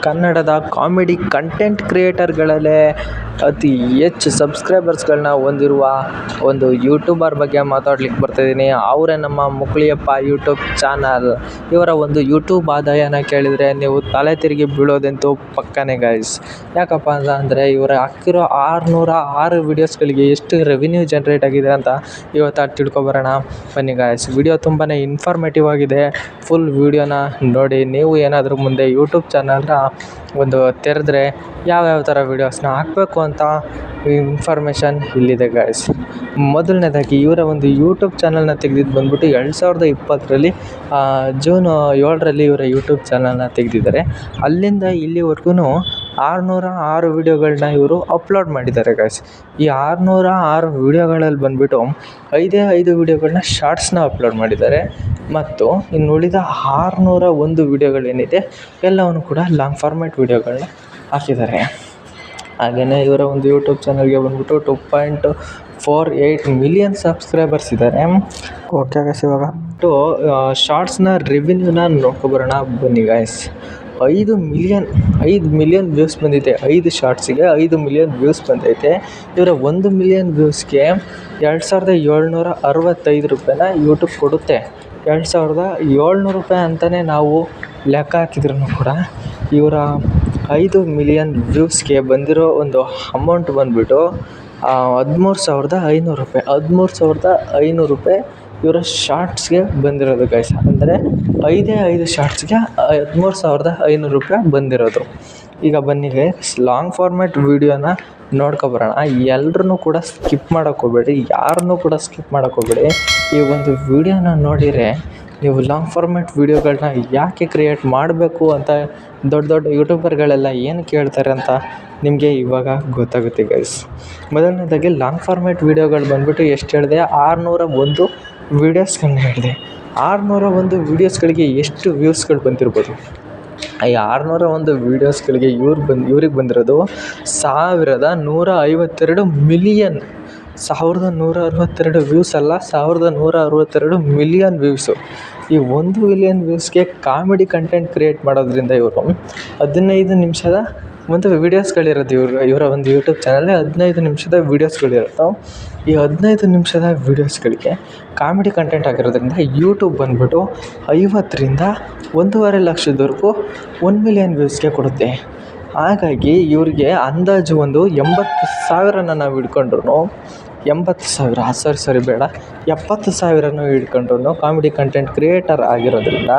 ಕನ್ನಡದ comedy content ಕ್ರಿಯೇಟರ್ಗಳಲ್ಲೇ ಅತಿ ಹೆಚ್ಚು ಸಬ್ಸ್ಕ್ರೈಬರ್ಸ್ಗಳನ್ನ ಹೊಂದಿರುವ ಒಂದು ಯೂಟ್ಯೂಬರ್ ಬಗ್ಗೆ ಮಾತಾಡ್ಲಿಕ್ಕೆ ಬರ್ತಾಯಿದ್ದೀನಿ. ಅವರೇ ನಮ್ಮ ಮುಕ್ಳಿಯಪ್ಪ ಯೂಟ್ಯೂಬ್ ಚಾನಲ್. ಇವರ ಒಂದು ಯೂಟ್ಯೂಬ್ ಆದಾಯನ ಕೇಳಿದರೆ ನೀವು ತಲೆ ತಿರುಗಿ ಬೀಳೋದಂತೂ ಪಕ್ಕನೇ ಗೈಸ್. ಯಾಕಪ್ಪ ಅಂದರೆ ಇವರು ಹಾಕಿರೋ 606 ವೀಡಿಯೋಸ್ಗಳಿಗೆ ಎಷ್ಟು ರೆವಿನ್ಯೂ ಜನ್ರೇಟ್ ಆಗಿದೆ ಅಂತ ಇವತ್ತು ತಿಳ್ಕೊಬರೋಣ ಬನ್ನಿ ಗೈಸ್. ವಿಡಿಯೋ ತುಂಬಾ ಇನ್ಫಾರ್ಮೇಟಿವ್ ಆಗಿದೆ. ಫುಲ್ ವಿಡಿಯೋನ ನೋಡಿ. ನೀವು ಏನಾದರೂ ಮುಂದೆ ಯೂಟ್ಯೂಬ್ ಚಾನಲ್ನ ಒಂದು ತೆರೆದ್ರೆ ಯಾವ್ಯಾವ ಥರ ವೀಡಿಯೋಸ್ನ ಹಾಕಬೇಕು ಅಂತ ಇನ್ಫಾರ್ಮೇಷನ್ ಇಲ್ಲಿದೆ ಗೈಸ್. ಮೊದಲನೇದಾಗಿ ಇವರ ಒಂದು ಯೂಟ್ಯೂಬ್ ಚಾನಲ್ನ ತೆಗೆದಿದ್ದು ಬಂದ್ಬಿಟ್ಟು 2020ರಲ್ಲಿ ಜೂನ್ 7ರಲ್ಲಿ ಇವರ ಯೂಟ್ಯೂಬ್ ಚಾನಲ್ನ ತೆಗೆದಿದ್ದಾರೆ. ಅಲ್ಲಿಂದ ಇಲ್ಲಿವರೆಗೂ 606 ವೀಡಿಯೋಗಳನ್ನ ಇವರು ಅಪ್ಲೋಡ್ ಮಾಡಿದ್ದಾರೆ ಗೈಸ್. ಈ 606 ವೀಡಿಯೋಗಳಲ್ಲಿ ಬಂದುಬಿಟ್ಟು 5 ವೀಡಿಯೋಗಳನ್ನ ಶಾರ್ಟ್ಸ್ನ ಅಪ್ಲೋಡ್ ಮಾಡಿದ್ದಾರೆ ಮತ್ತು ಇನ್ನು ಉಳಿದ 601 ವೀಡಿಯೋಗಳೇನಿದೆ ಎಲ್ಲವನ್ನು ಕೂಡ ಲಾಂಗ್ ಫಾರ್ಮ್ಯಾಟ್ ವೀಡಿಯೋಗಳನ್ನ ಹಾಕಿದ್ದಾರೆ. ಹಾಗೆಯೇ ಇವರ ಒಂದು ಯೂಟ್ಯೂಬ್ ಚಾನಲ್ಗೆ ಬಂದ್ಬಿಟ್ಟು 2.48 ಮಿಲಿಯನ್ ಸಬ್ಸ್ಕ್ರೈಬರ್ಸ್ ಇದ್ದಾರೆ. ಓಕೆ ಗೈಸ್, ಇವಾಗ ಶಾರ್ಟ್ಸ್ನ ರೆವಿನ್ಯೂನ ನೋಡ್ಕೊಬರೋಣ ಬನ್ನಿ ಗೈಸ್. 5 ಮಿಲಿಯನ್ ವ್ಯೂಸ್ ಬಂದಿದೆ. 5 ಶಾರ್ಟ್ಸಿಗೆ 5 ಮಿಲಿಯನ್ ವ್ಯೂಸ್ ಬಂದೈತೆ. ಇವರ 1 ಮಿಲಿಯನ್ ವ್ಯೂಸ್ಗೆ 2765 ರೂಪಾಯಿನ ಯೂಟ್ಯೂಬ್ ಕೊಡುತ್ತೆ. 2700 ರೂಪಾಯಿ ಅಂತಲೇ ನಾವು ಲೆಕ್ಕ ಹಾಕಿದ್ರೂ ಕೂಡ ಇವರ 5 ಮಿಲಿಯನ್ ವ್ಯೂಸ್ಗೆ ಬಂದಿರೋ ಒಂದು ಅಮೌಂಟ್ ಬಂದುಬಿಟ್ಟು 13,500 ರೂಪಾಯಿ. 13,500 ರೂಪಾಯಿ ಇವರ ಶಾರ್ಟ್ಸ್ಗೆ ಬಂದಿರೋದು ಗೈಸ್. ಅಂದರೆ 5 ಶಾರ್ಟ್ಸ್ಗೆ 13,500 ರೂಪಾಯಿ ಬಂದಿರೋದು. ಈಗ ಬನ್ನಿ ಗೈಸ್, ಲಾಂಗ್ ಫಾರ್ಮ್ಯಾಟ್ ವೀಡಿಯೋನ ನೋಡ್ಕೊಬರೋಣ. ಎಲ್ಲರೂ ಕೂಡ ಸ್ಕಿಪ್ ಮಾಡೋಕ್ಕೆ ಹೋಗಬೇಡಿ, ಯಾರನ್ನೂ ಕೂಡ ಸ್ಕಿಪ್ ಮಾಡೋಕ್ಕೆ ಹೋಗಬೇಡಿ. ಈ ಒಂದು ವೀಡಿಯೋನ ನೋಡಿದರೆ ನೀವು ಲಾಂಗ್ ಫಾರ್ಮ್ಯಾಟ್ ವೀಡಿಯೋಗಳನ್ನ ಯಾಕೆ ಕ್ರಿಯೇಟ್ ಮಾಡಬೇಕು ಅಂತ ದೊಡ್ಡ ಯೂಟ್ಯೂಬರ್ಗಳೆಲ್ಲ ಏನು ಕೇಳ್ತಾರೆ ಅಂತ ನಿಮಗೆ ಇವಾಗ ಗೊತ್ತಾಗುತ್ತೆ ಗೈಸ್. ಮೊದಲನೇದಾಗಿ ಲಾಂಗ್ ಫಾರ್ಮ್ಯಾಟ್ ವೀಡಿಯೋಗಳು ಬಂದುಬಿಟ್ಟು ಎಷ್ಟು ಹೇಳಿದೆ, 601 ವೀಡಿಯೋಸ್ಗಳನ್ನ ಹೇಳಿದೆ. 601 ವೀಡಿಯೋಸ್ಗಳಿಗೆ ಎಷ್ಟು ವ್ಯೂಸ್ಗಳು ಬಂದಿರ್ಬೋದು? ಈ 601 ವೀಡಿಯೋಸ್ಗಳಿಗೆ ಇವ್ರಿಗೆ ಬಂದಿರೋದು 1162 ಮಿಲಿಯನ್. 1162 ವ್ಯೂಸ್ ಅಲ್ಲ, 1162 ಮಿಲಿಯನ್ ವ್ಯೂಸು. ಈ 1 ಮಿಲಿಯನ್ ವ್ಯೂಸ್ಗೆ ಕಾಮಿಡಿ ಕಂಟೆಂಟ್ ಕ್ರಿಯೇಟ್ ಮಾಡೋದ್ರಿಂದ ಇವರು 15 ನಿಮಿಷದ ಒಂದು ವೀಡಿಯೋಸ್ಗಳಿರೋದು. ಇವರ ಒಂದು ಯೂಟ್ಯೂಬ್ ಚಾನಲ್ಲೇ 15 ನಿಮಿಷದ ವೀಡಿಯೋಸ್ಗಳಿರುತ್ತೆ. ಈ 15 ನಿಮಿಷದ ವೀಡಿಯೋಸ್ಗಳಿಗೆ ಕಾಮಿಡಿ ಕಂಟೆಂಟ್ ಆಗಿರೋದ್ರಿಂದ ಯೂಟ್ಯೂಬ್ ಬಂದುಬಿಟ್ಟು 50ರಿಂದ 1.5 ಲಕ್ಷದವರೆಗೂ 1 ಮಿಲಿಯನ್ ವ್ಯೂಸ್ಗೆ ಕೊಡುತ್ತೆ. ಹಾಗಾಗಿ ಇವ್ರಿಗೆ ಅಂದಾಜು ಒಂದು 80,000ನ ನಾವು ಹಿಡ್ಕೊಂಡ್ರು 70,000 ಬೇಡ 70,000 ಹಿಡ್ಕೊಂಡ್ರು ಕಾಮಿಡಿ ಕಂಟೆಂಟ್ ಕ್ರಿಯೇಟರ್ ಆಗಿರೋದ್ರಿಂದ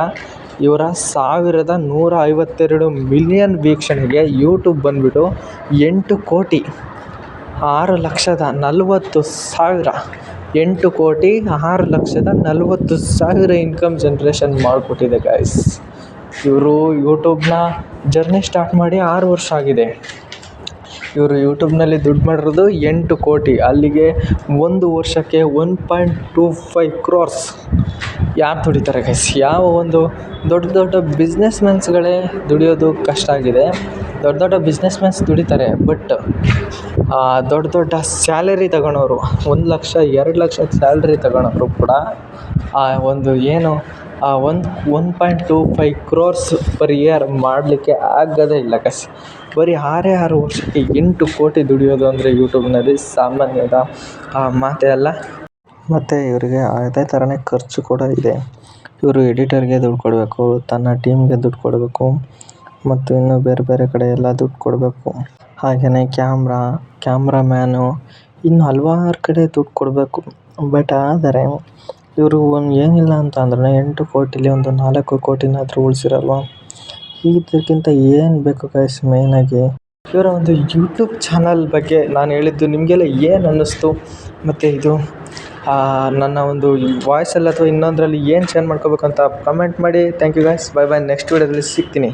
ಇವರ 1152 ಮಿಲಿಯನ್ ವೀಕ್ಷಣೆಗೆ ಯೂಟ್ಯೂಬ್ ಬಂದುಬಿಟ್ಟು 8,06,40,000 8,06,40,000 ಇನ್ಕಮ್ ಜನ್ರೇಷನ್ ಮಾಡಿಕೊಟ್ಟಿದೆ ಗೈಸ್. ಇವರು ಯೂಟ್ಯೂಬ್ನ ಜರ್ನಿ ಸ್ಟಾರ್ಟ್ ಮಾಡಿ 6 ವರ್ಷ ಆಗಿದೆ. ಇವರು ಯೂಟ್ಯೂಬ್ನಲ್ಲಿ ದುಡ್ಡು ಮಾಡಿರೋದು 8 ಕೋಟಿ. ಅಲ್ಲಿಗೆ ಒಂದು ವರ್ಷಕ್ಕೆ 1.25 crores ಯಾರು ದುಡಿತಾರೆ ಗೈಸ್? ಯಾವ ಒಂದು ದೊಡ್ಡ ಬಿಸ್ನೆಸ್ ಮ್ಯಾನ್ಸ್ಗಳೇ ದುಡಿಯೋದು ಕಷ್ಟ ಆಗಿದೆ. ದೊಡ್ಡ ಬಿಸ್ನೆಸ್ ಮ್ಯಾನ್ಸ್ ದುಡಿತಾರೆ, ಬಟ್ ದೊಡ್ಡ ಸ್ಯಾಲರಿ ತಗೊಳೋರು 1 ಲಕ್ಷ 2 ಲಕ್ಷ ಸ್ಯಾಲ್ರಿ ತಗೊಳೋರು ಕೂಡ ಒಂದು ಏನು 1.25 crores ಪರ್ ಇಯರ್ ಮಾಡಲಿಕ್ಕೆ ಆಗೋದೇ ಇಲ್ಲ ಗೈಸ್. ಬರೀ 6 ವರ್ಷಕ್ಕೆ 8 ಕೋಟಿ ದುಡಿಯೋದು ಅಂದರೆ ಯೂಟ್ಯೂಬ್ನಲ್ಲಿ ಸಾಮಾನ್ಯದ ಮಾತೇ ಅಲ್ಲ. ಮತ್ತು ಇವರಿಗೆ ಅದೇ ಥರನೇ ಖರ್ಚು ಕೂಡ ಇದೆ. ಇವರು ಎಡಿಟರ್ಗೆ ದುಡ್ಡು ಕೊಡಬೇಕು, ತನ್ನ ಟೀಮ್ಗೆ ದುಡ್ಡು ಕೊಡಬೇಕು ಮತ್ತು ಇನ್ನು ಬೇರೆ ಕಡೆ ಎಲ್ಲ ದುಡ್ಡು ಕೊಡಬೇಕು. ಹಾಗೆಯೇ ಕ್ಯಾಮ್ರಾಮ್ಯಾನು ಇನ್ನು ಹಲವಾರು ಕಡೆ ದುಡ್ಡು ಕೊಡಬೇಕು. ಬಟ್ ಆದರೆ ಇವರು ಏನಿಲ್ಲ ಅಂತ ಅಂದ್ರೆ 8 ಕೋಟಿಲಿ ಒಂದು 4 ಕೋಟಿನಾದರೂ ಉಳಿಸಿರಲ್ವ? ಇದಕ್ಕಿಂತ ಏನು ಬೇಕು ಗೈಸ್? ಮೇಯ್ನಾಗಿ ಇವರ ಒಂದು ಯೂಟ್ಯೂಬ್ ಚಾನಲ್ ಬಗ್ಗೆ ನಾನು ಹೇಳಿದ್ದು ನಿಮಗೆಲ್ಲ ಏನು ಅನ್ನಿಸ್ತು? ಮತ್ತು ಇದು ನನ್ನ ಒಂದು ವಾಯ್ಸಲ್ಲಿ ಅಥವಾ ಇನ್ನೊಂದರಲ್ಲಿ ಏನು ಚೇಂಜ್ ಮಾಡ್ಕೋಬೇಕು ಅಂತ ಕಮೆಂಟ್ ಮಾಡಿ. Thank you guys. Bye. Next ವೀಡಿಯೋದಲ್ಲಿ ಸಿಗ್ತೀನಿ.